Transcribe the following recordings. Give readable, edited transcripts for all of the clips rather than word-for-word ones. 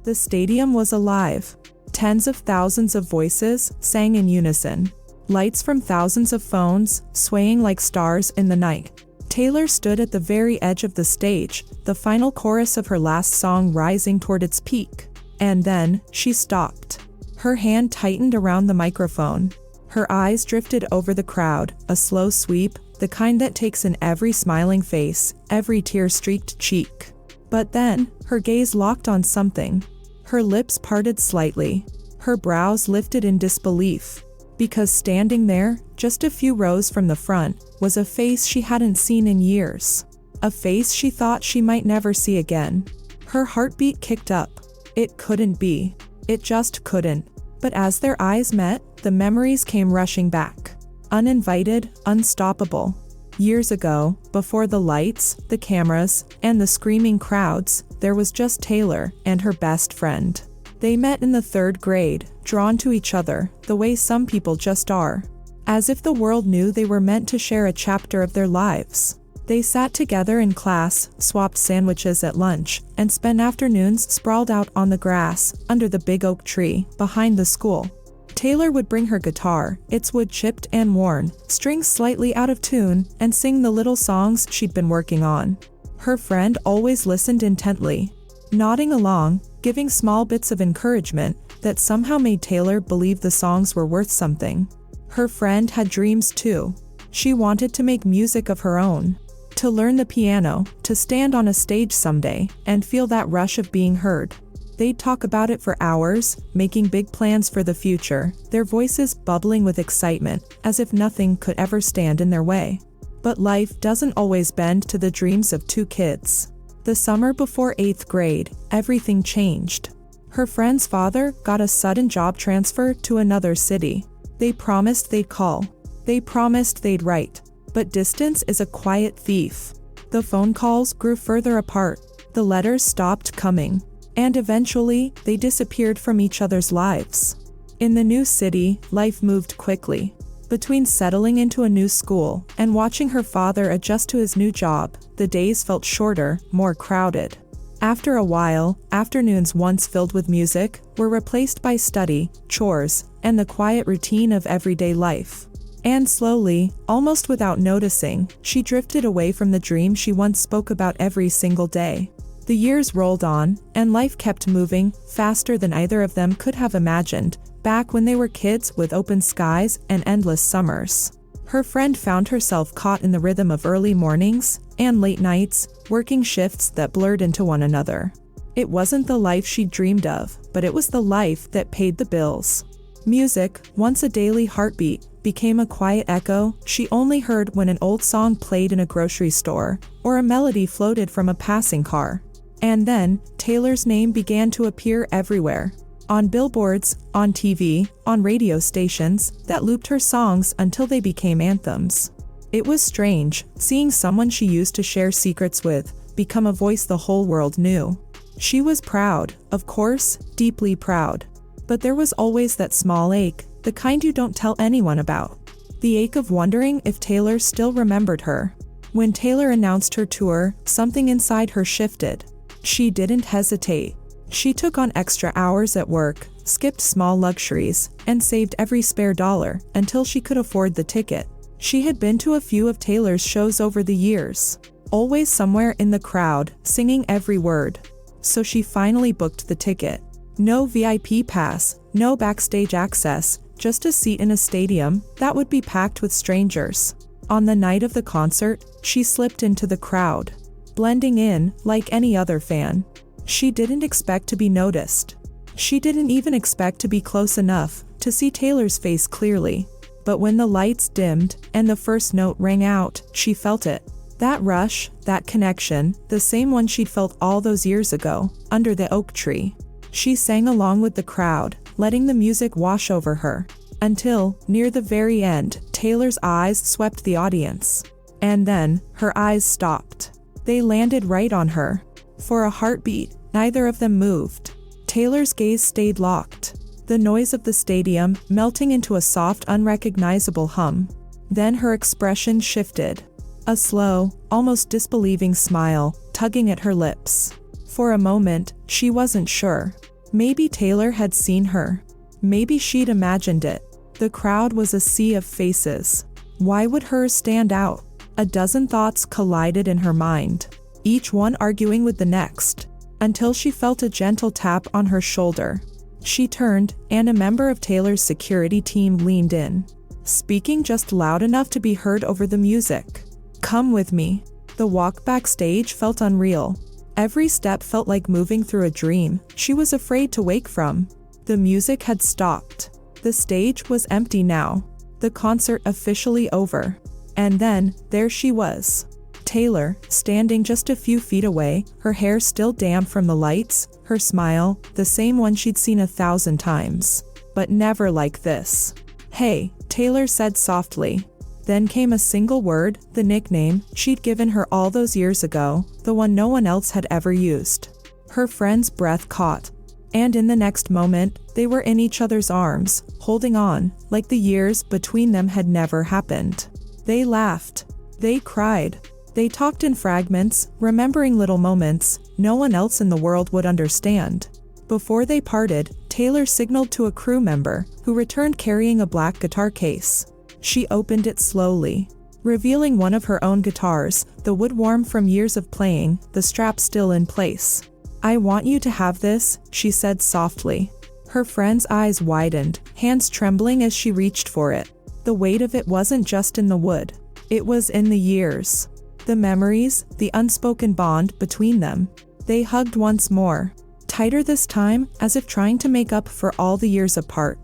The stadium was alive. Tens of thousands of voices sang in unison. Lights from thousands of phones, swaying like stars in the night. Taylor stood at the very edge of the stage, the final chorus of her last song rising toward its peak. And then, she stopped. Her hand tightened around the microphone. Her eyes drifted over the crowd, a slow sweep, the kind that takes in every smiling face, every tear-streaked cheek. But then, her gaze locked on something. Her lips parted slightly. Her brows lifted in disbelief. Because standing there, just a few rows from the front, was a face she hadn't seen in years. A face she thought she might never see again. Her heartbeat kicked up. It couldn't be. It just couldn't. But as their eyes met, the memories came rushing back. Uninvited, unstoppable. Years ago, before the lights, the cameras, and the screaming crowds, there was just Taylor and her best friend. They met in the 3rd grade, drawn to each other, the way some people just are. As if the world knew they were meant to share a chapter of their lives. They sat together in class, swapped sandwiches at lunch, and spent afternoons sprawled out on the grass, under the big oak tree, behind the school. Taylor would bring her guitar, its wood chipped and worn, strings slightly out of tune, and sing the little songs she'd been working on. Her friend always listened intently, nodding along, giving small bits of encouragement that somehow made Taylor believe the songs were worth something. Her friend had dreams too. She wanted to make music of her own. To learn the piano, to stand on a stage someday, and feel that rush of being heard. They'd talk about it for hours, making big plans for the future, their voices bubbling with excitement, as if nothing could ever stand in their way. But life doesn't always bend to the dreams of two kids. The summer before 8th grade, everything changed. Her friend's father got a sudden job transfer to another city. They promised they'd call. They promised they'd write. But distance is a quiet thief. The phone calls grew further apart. The letters stopped coming. And eventually, they disappeared from each other's lives. In the new city, life moved quickly. Between settling into a new school and watching her father adjust to his new job, the days felt shorter, more crowded. After a while, afternoons once filled with music were replaced by study, chores, and the quiet routine of everyday life. And slowly, almost without noticing, she drifted away from the dream she once spoke about every single day. The years rolled on, and life kept moving, faster than either of them could have imagined, back when they were kids with open skies and endless summers. Her friend found herself caught in the rhythm of early mornings and late nights, working shifts that blurred into one another. It wasn't the life she dreamed of, but it was the life that paid the bills. Music, once a daily heartbeat, became a quiet echo she only heard when an old song played in a grocery store, or a melody floated from a passing car. And then, Taylor's name began to appear everywhere. On billboards, on TV, on radio stations, that looped her songs until they became anthems. It was strange, seeing someone she used to share secrets with, become a voice the whole world knew. She was proud, of course, deeply proud. But there was always that small ache, the kind you don't tell anyone about. The ache of wondering if Taylor still remembered her. When Taylor announced her tour, something inside her shifted. She didn't hesitate. She took on extra hours at work, skipped small luxuries, and saved every spare dollar until she could afford the ticket. She had been to a few of Taylor's shows over the years, always somewhere in the crowd, singing every word. So she finally booked the ticket. No VIP pass, no backstage access, just a seat in a stadium that would be packed with strangers. On the night of the concert, she slipped into the crowd, blending in like any other fan. She didn't expect to be noticed. She didn't even expect to be close enough to see Taylor's face clearly. But when the lights dimmed and the first note rang out, she felt it. That rush, that connection, the same one she'd felt all those years ago, under the oak tree. She sang along with the crowd, letting the music wash over her. Until, near the very end, Taylor's eyes swept the audience. And then, her eyes stopped. They landed right on her. For a heartbeat, neither of them moved. Taylor's gaze stayed locked. The noise of the stadium melting into a soft, unrecognizable hum. Then her expression shifted. A slow, almost disbelieving smile, tugging at her lips. For a moment, She wasn't sure. Maybe Taylor had seen her. Maybe she'd imagined it. The crowd was a sea of faces. Why would hers stand out? A dozen thoughts collided in her mind, each one arguing with the next, until she felt a gentle tap on her shoulder. She turned, and a member of Taylor's security team leaned in, speaking just loud enough to be heard over the music. "Come with me." The walk backstage felt unreal. Every step felt like moving through a dream she was afraid to wake from. The music had stopped. The stage was empty now. The concert officially over. And then, there she was. Taylor, standing just a few feet away, her hair still damp from the lights, her smile, the same one she'd seen 1,000 times. But never like this. "Hey," Taylor said softly. Then came a single word, the nickname she'd given her all those years ago, the one no one else had ever used. Her friend's breath caught. And in the next moment, they were in each other's arms, holding on, like the years between them had never happened. They laughed. They cried. They talked in fragments, remembering little moments no one else in the world would understand. Before they parted, Taylor signaled to a crew member, who returned carrying a black guitar case. She opened it slowly, revealing one of her own guitars, the wood worn from years of playing, the strap still in place. "I want you to have this," she said softly. Her friend's eyes widened, hands trembling as she reached for it. The weight of it wasn't just in the wood. It was in the years. The memories, the unspoken bond between them. They hugged once more. Tighter this time, as if trying to make up for all the years apart.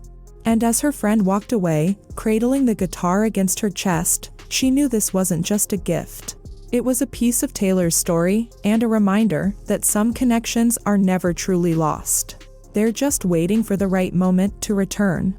And as her friend walked away, cradling the guitar against her chest, she knew this wasn't just a gift. It was a piece of Taylor's story, and a reminder that some connections are never truly lost. They're just waiting for the right moment to return.